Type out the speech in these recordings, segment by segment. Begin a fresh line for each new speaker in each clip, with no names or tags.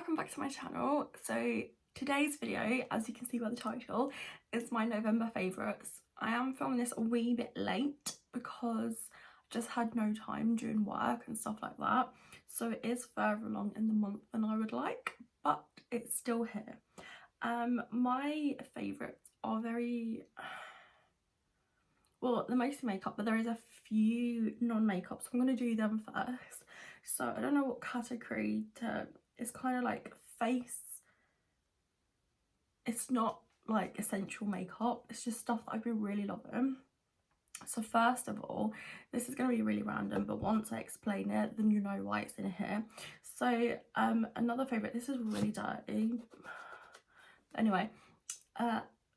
welcome back to my channel. So today's video, as you can see by the title, is my November favourites. I am filming this a wee bit late because I just had no time during work and stuff like that, so it is further along in the month than I would like, but it's still here. My favourites are very, well, they're mostly makeup, but there is a few non-makeup, so I'm going to do them first. So I don't know what category to, it's kind of like face, it's not like essential makeup, it's just stuff that I've been really loving. So first of all, this is going to be really random, but once I explain it then you know why it's in here. So another favourite, this is really dirty, anyway,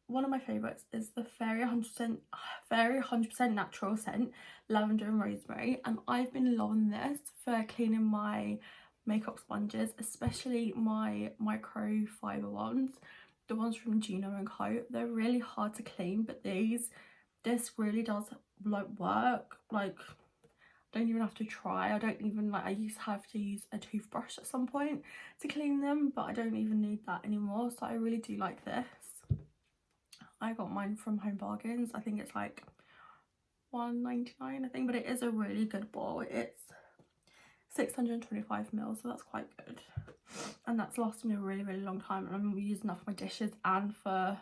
one of my favourites is the Fairy 100% natural scent lavender and rosemary, and I've been loving this for cleaning my makeup sponges, especially my microfiber ones, the ones from Juno and Co. They're really hard to clean, but this really does like work. Like, I don't even have to try. I don't even like, I used to have to use a toothbrush at some point to clean them, but I don't even need that anymore, so I really do like this. I got mine from Home Bargains. I think it's like £1.99 I think, but it is a really good bottle. It's 625ml, so that's quite good, and that's lasted me a really long time, and I'm using that for my dishes and for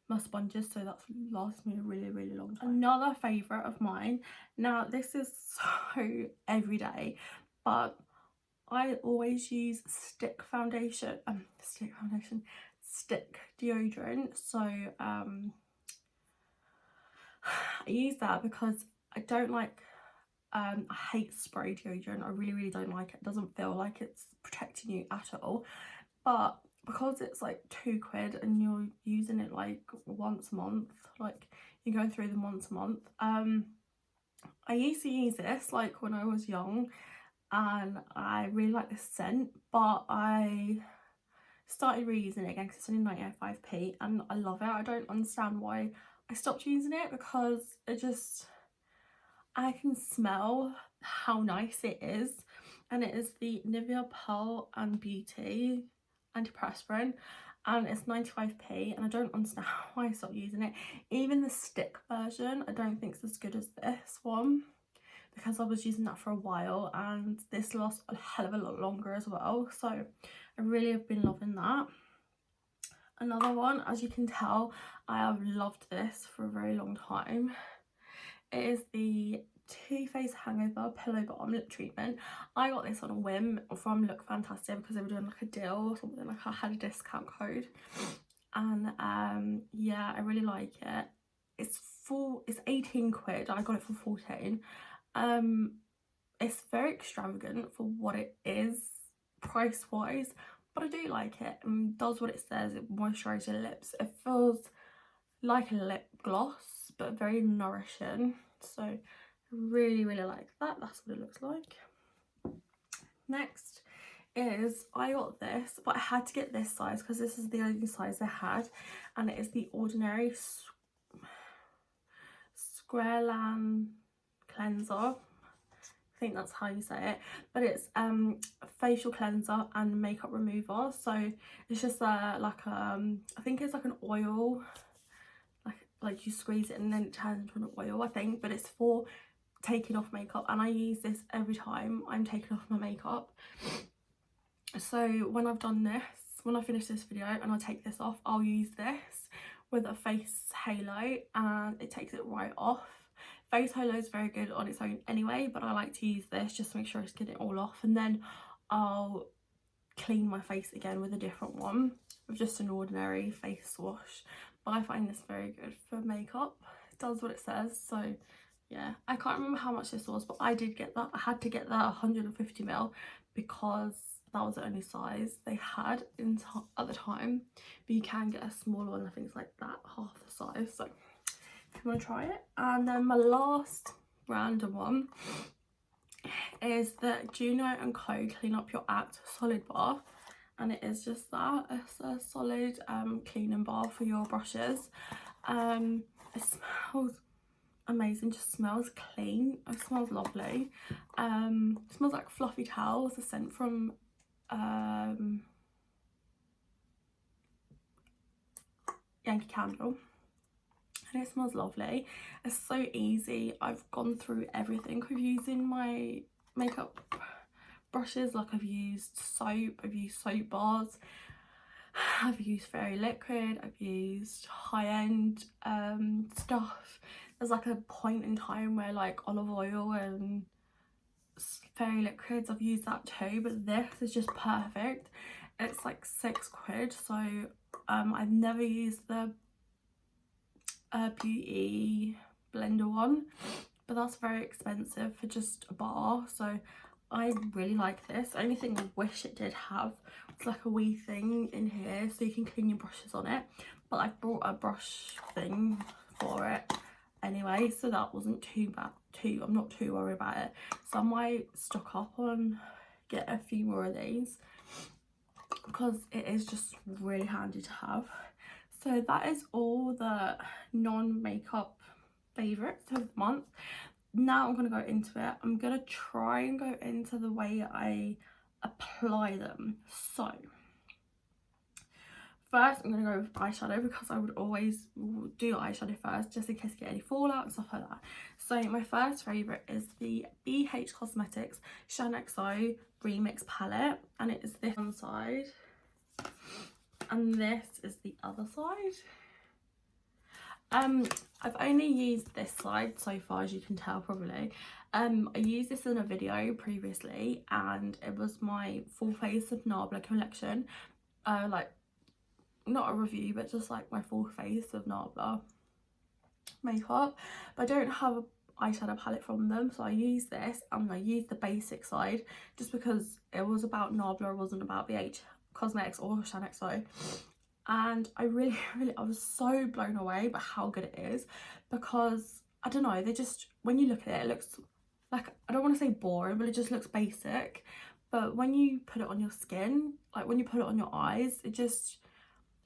my sponges, so that's lasted me a really long time. Another favourite of mine, now this is so everyday, but I always use stick deodorant. So I use that because I don't like, I hate spray deodorant. I really don't like it. It doesn't feel like it's protecting you at all, but because it's like £2 and you're using it like once a month, like you're going through them once a month, I used to use this like when I was young and I really like this scent, but I started reusing it again because it's only 95p and I love it. I don't understand why I stopped using it, because it just, I can smell how nice it is, and it is the Nieva Pearl and Beauty Anti-Perspirant, and it's 95p, and I don't understand why I stopped using it. Even the stick version I don't think it's as good as this one, because I was using that for a while and this lasts a hell of a lot longer as well, so I really have been loving that. Another one, as you can tell, I have loved this for a very long time. It is the Too Faced Hangover Pillow Balm Lip Treatment. I got this on a whim from Look Fantastic because they were doing like a deal or something, like I had a discount code, and yeah, I really like it. It's 18 quid, I got it for 14. It's very extravagant for what it is price wise, but I do like it and does what it says. It moisturises your lips. It feels like a lip gloss but very nourishing, so I really like that. That's what it looks like. Next is, I got this, but I had to get this size because this is the only size they had, and it is the Ordinary Squalance cleanser. I think that's how you say it, but it's a facial cleanser and makeup remover. So it's just like I think it's like an oil, like you squeeze it and then it turns into an oil, I think, but it's for taking off makeup, and I use this every time I'm taking off my makeup. So when I've done this, when I finish this video and I take this off, I'll use this with a face halo and it takes it right off. Face halo is very good on its own anyway, but I like to use this just to make sure it's getting it all off, and then I'll clean my face again with a different one, with just an ordinary face wash. But I find this very good for makeup. It does what it says, so yeah. I can't remember how much this was, but I did get that. I had to get that 150ml because that was the only size they had at the time, but you can get a smaller one, I think it's like that, half the size, so if you want to try it. And then my last random one is the Juno and Co Clean Up Your Act Solid Bar, and it is just that. It's a solid cleaning bar for your brushes. It smells amazing, just smells clean, it smells lovely. It smells like fluffy towels, a scent from Yankee Candle, and it smells lovely. It's so easy. I've gone through everything with using my makeup brushes. Like I've used soap, I've used soap bars, I've used fairy liquid, I've used high-end stuff. There's like a point in time where like olive oil and fairy liquids, I've used that too, but this is just perfect. It's like £6, so I've never used the beauty blender one, but that's very expensive for just a bar, so I really like this. The only thing I wish it did have was like a wee thing in here so you can clean your brushes on it, but I brought a brush thing for it anyway, so that wasn't too bad. I'm not too worried about it, so I might stock up on get a few more of these because it is just really handy to have. So that is all the non-makeup favourites of the month. Now I'm going to go into it. I'm going to try and go into the way I apply them. So first I'm going to go with eyeshadow, because I would always do eyeshadow first just in case I get any fallout and stuff like that. So my first favourite is the BH Cosmetics Shaaanxo Remix palette, and it is this one side and this is the other side. I've only used this side so far, as you can tell probably. I used this in a video previously and it was my full face of Nabla collection, like not a review but just like my full face of Nabla makeup, but I don't have an eyeshadow palette from them, so I used this and I used the basic side just because it was about Nabla, it wasn't about BH Cosmetics or Shaaanxo. And I I was so blown away by how good it is, because I don't know, they just, when you look at it, it looks like, I don't want to say boring, but it just looks basic, but when you put it on your skin, like when you put it on your eyes, it just,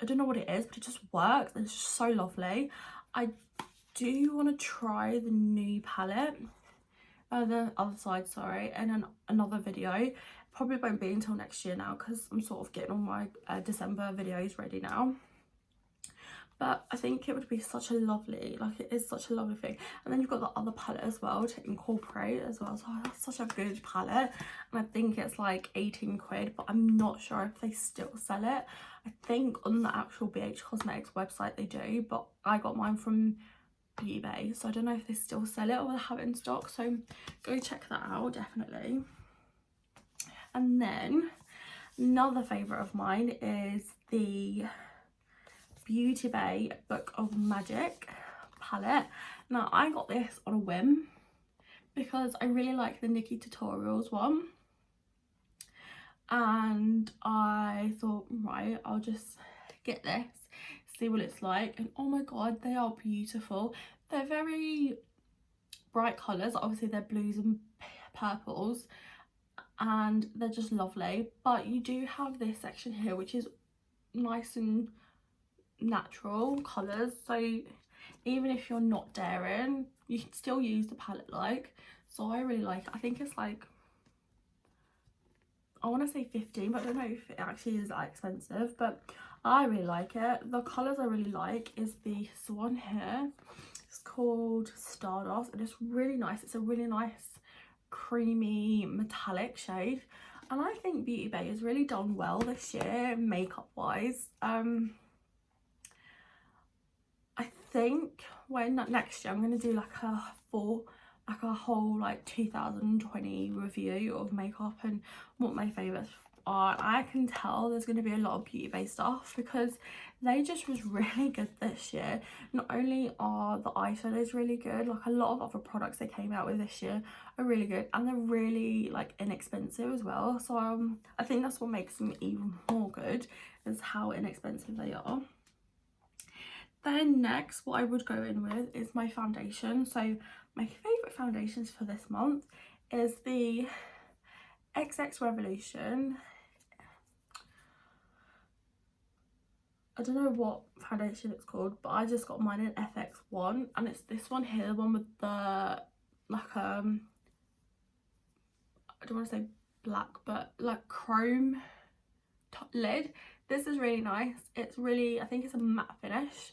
I don't know what it is, but it just works and it's just so lovely. I do want to try the new palette, the other side, sorry, in another video. Probably won't be until next year now, because I'm sort of getting all my December videos ready now. But I think it would be such a lovely, like it is such a lovely thing. And then you've got the other palette as well to incorporate as well. So that's such a good palette. And I think it's like 18 quid, but I'm not sure if they still sell it. I think on the actual BH Cosmetics website they do, but I got mine from eBay, so I don't know if they still sell it or they have it in stock. So go check that out, definitely. And then another favourite of mine is the Beauty Bay Book of Magic palette. Now I got this on a whim because I really like the Nikki Tutorials one, and I thought, right, I'll just get this, see what it's like. And oh my god, they are beautiful. They're very bright colours, obviously they're blues and purples, and they're just lovely. But you do have this section here which is nice and natural colours, so even if you're not daring, you can still use the palette like. So I really like it. I think it's like, I want to say 15, but I don't know if it actually is that expensive, but I really like it. The colours I really like is this one here. It's called Stardust and it's really nice. It's a really nice creamy metallic shade, and I think Beauty Bay has really done well this year makeup wise. I think when next year I'm going to do like a whole like 2020 review of makeup and what my favourites are. I can tell there's going to be a lot of Beauty Bay stuff because they just was really good this year. Not only are the eyeshadows really good, like a lot of other products they came out with this year are really good, and they're really like inexpensive as well. So I think that's what makes them even more good, is how inexpensive they are. Then next, what I would go in with is my foundation. So my favourite foundations for this month is the XX Revolution. I don't know what foundation it's called, but I just got mine in FX1, and it's this one here, the one with the like I don't want to say black, but like chrome top lid. This is really nice. It's really, I think it's a matte finish.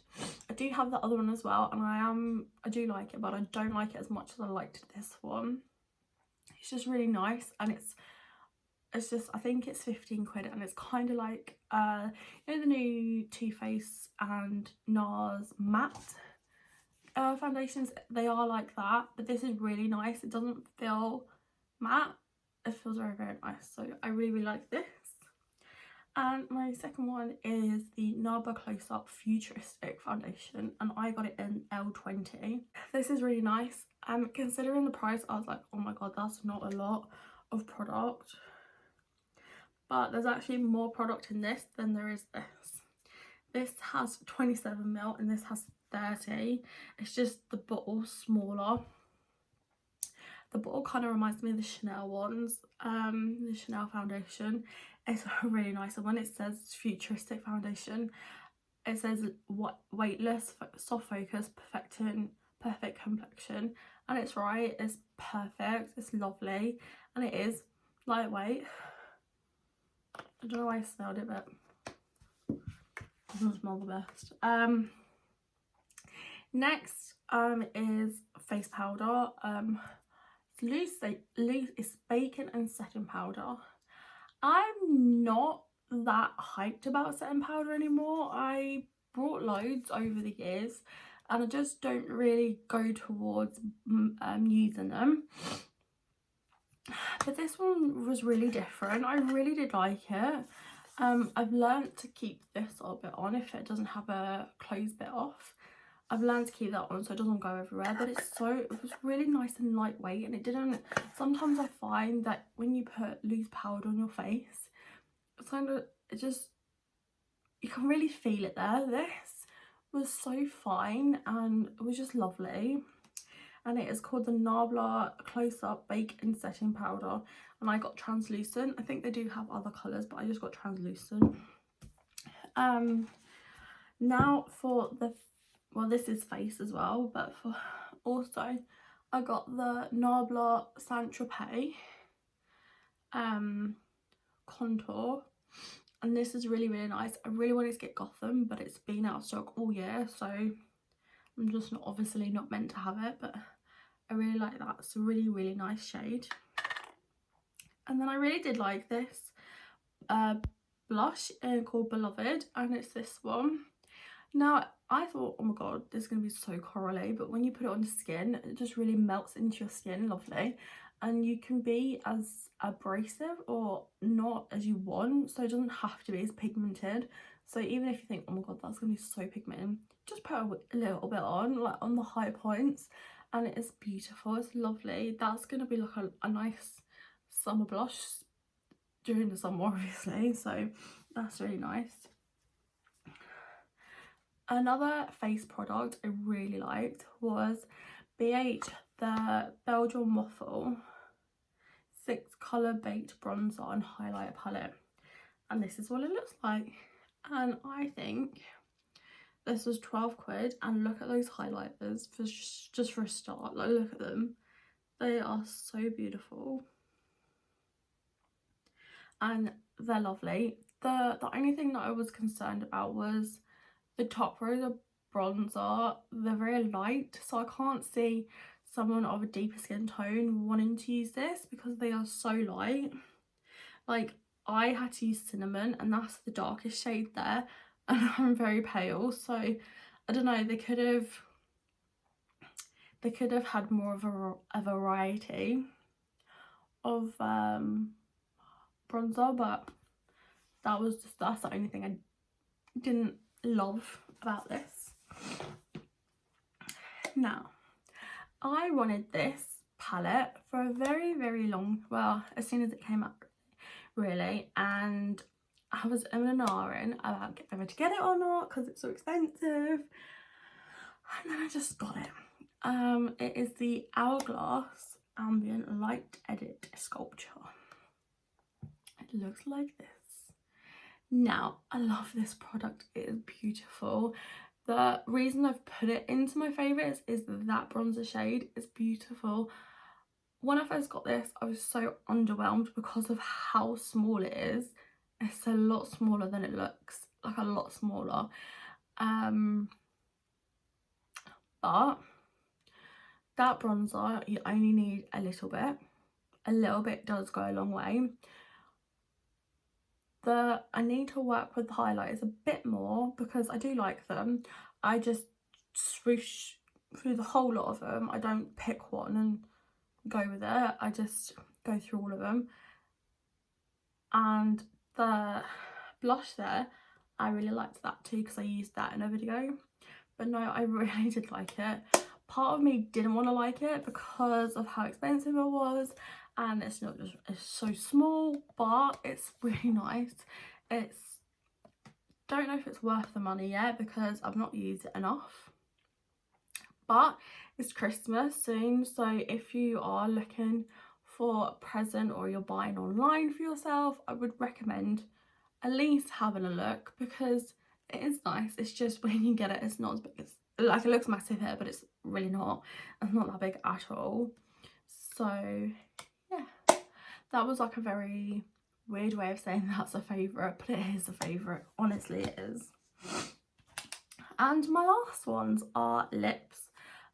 I do have the other one as well, and I do like it, but I don't like it as much as I liked this one. It's just really nice, and it's just, I think it's 15 quid, and it's kind of like you know the new Too Faced and NARS matte foundations. They are like that, but this is really nice. It doesn't feel matte, it feels very, very nice, so I really, really like this. And my second one is the Nabla Close Up Futuristic Foundation, and I got it in L20. This is really nice. Considering the price, I was like, oh my god, that's not a lot of product. But there's actually more product in this than there is this. This has 27ml and this has 30. It's just the bottle smaller. The bottle kind of reminds me of the Chanel ones, the Chanel foundation. It's really nice, and when it says futuristic foundation, it says weightless, soft focus, perfect complexion, and it's right. It's perfect, it's lovely, and it is lightweight. I don't know why I smelled it, but it doesn't smell the best. Next is face powder. It's bacon and setting powder. I'm not that hyped about setting powder anymore. I brought loads over the years, and I just don't really go towards using them. But this one was really different. I really did like it. I've learnt to keep this little bit on if it doesn't have a close bit off. I've learned to keep that on so it doesn't go everywhere, but it was really nice and lightweight, and it didn't, sometimes I find that when you put loose powder on your face, it's kind of, it just, you can really feel it there. This was so fine and it was just lovely, and it is called the Nabla Close Up Bake and Setting Powder, and I got translucent. I think they do have other colours, but I just got translucent. Now for the, well, this is face as well, but for also I got the Nabla Tropez contour, and this is really, really nice. I really wanted to get Gotham, but it's been out of stock all year, so I'm just obviously not meant to have it, but I really like that. It's a really, really nice shade. And then I really did like this blush called Beloved, and it's this one. Now, I thought, oh my god, this is going to be so corally, but when you put it on the skin, it just really melts into your skin, lovely. And you can be as abrasive or not as you want, so it doesn't have to be as pigmented. So even if you think, oh my god, that's going to be so pigmented, just put a little bit on, like on the high points, and it is beautiful, it's lovely. That's going to be like a nice summer blush during the summer, obviously, so that's really nice. Another face product I really liked was BH, the Belgian Waffle 6 colour baked bronzer and highlighter palette, and this is what it looks like. And I think this was 12 quid, and look at those highlighters for just for a start. Like, look at them, they are so beautiful and they're lovely. The only thing that I was concerned about was the top rows of bronzer. They're very light, so I can't see someone of a deeper skin tone wanting to use this because they are so light. Like, I had to use cinnamon, and that's the darkest shade there, and I'm very pale, so I don't know, they could have had more of a variety of bronzer, but that's the only thing I didn't love about this. Now, I wanted this palette for a very, very long, well, as soon as it came out, really, and I was and about whether to get it or not because it's so expensive, and then I just got it. It is the Hourglass Ambient Light Edit Sculpture. It looks like this. Now, I love this product, it is beautiful. The reason I've put it into my favourites is that bronzer shade is beautiful. When I first got this, I was so underwhelmed because of how small it is, It's a lot smaller than it looks, like a lot smaller. But that bronzer, you only need a little bit. A little bit does go a long way. I need to work with the highlighters a bit more because I do like them. I just swoosh through the whole lot of them. I don't pick one and go with it. I just go through all of them. And the blush there, I really liked that too because I used that in a video. But no, I really did like it. Part of me didn't want to like it because of how expensive it was, and it's so small, but it's really nice. Don't know if it's worth the money yet because I've not used it enough, but it's Christmas soon, so if you are looking for a present or you're buying online for yourself, I would recommend at least having a look because it is nice. It's just when you get it, it's not as big as, like, it looks massive here, but it's really not. It's not that big at all. So yeah, that was like a very weird way of saying that's a favourite, but it is a favourite. Honestly, it is. And my last ones are lips.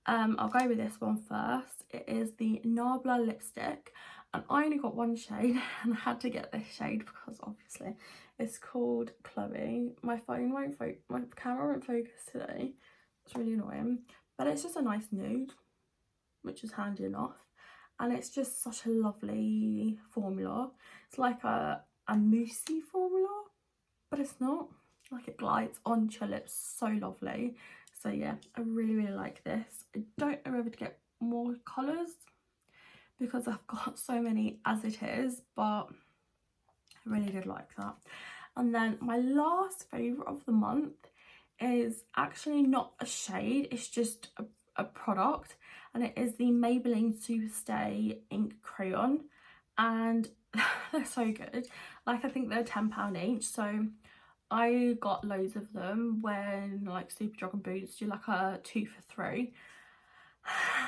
I'll go with this one first. It is the Nabla lipstick, and I only got one shade and I had to get this shade because obviously it's called Chloe. My phone won't focus, my camera won't focus today. It's really annoying, but it's just a nice nude, which is handy enough, and it's just such a lovely formula. It's like a moussey formula, but it's not. Like, it glides onto your lips so lovely. So yeah, I really like this. I don't know whether to get more colours because I've got so many as it is, but I really did like that. And then my last favourite of the month is actually not a shade, it's just a product, and it is the Maybelline Superstay ink crayon, and they're so good. Like, I think they're £10 each, so I got loads of them when like Superdrug and Boots do like a 2 for 3,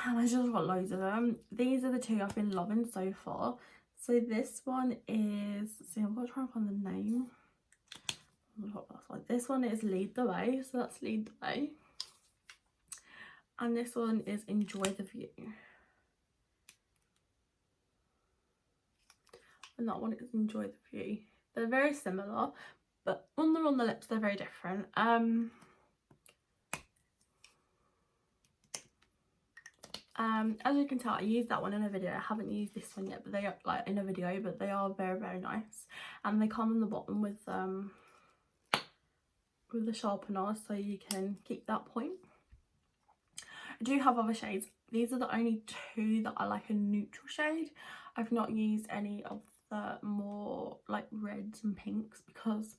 and I just got loads of them. These are the two I've been loving so far. So this one is, see, I'm gonna try and find the name. This one is Lead the Way, so that's Lead the Way, and this one is Enjoy the View, and that one is Enjoy the View. They're very similar, but when they're on the lips they're very different. As you can tell, I used that one in a video. I haven't used this one yet, but they are like in a video, but they are very nice, and they come on the bottom with the sharpener, so you can keep that point. I do have other shades. These are the only two that are like a neutral shade. I've not used any of the more like reds and pinks because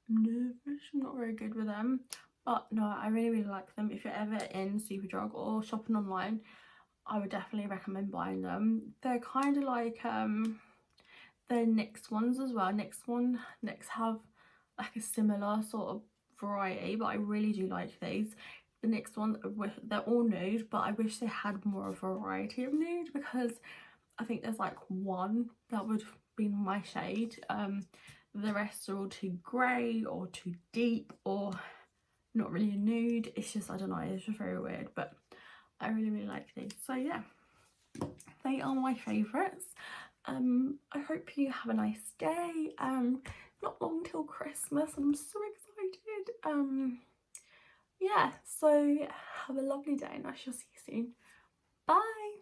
I'm nervous. I'm not very good with them, but no, I really like them. If you're ever in Superdrug or shopping online, I would definitely recommend buying them. They're kind of like the NYX ones as well. NYX have like a similar sort of variety, but I really do like these. The NYX ones, they're all nude, but I wish they had more of a variety of nude because I think there's like one that would be my shade. The rest are all too grey or too deep or not really nude. It's just, I don't know, it's just very weird, but I really like these. So yeah, they are my favourites. I hope you have a nice day. Not long till Christmas, I'm so excited. Yeah, so have a lovely day and I shall see you soon. Bye.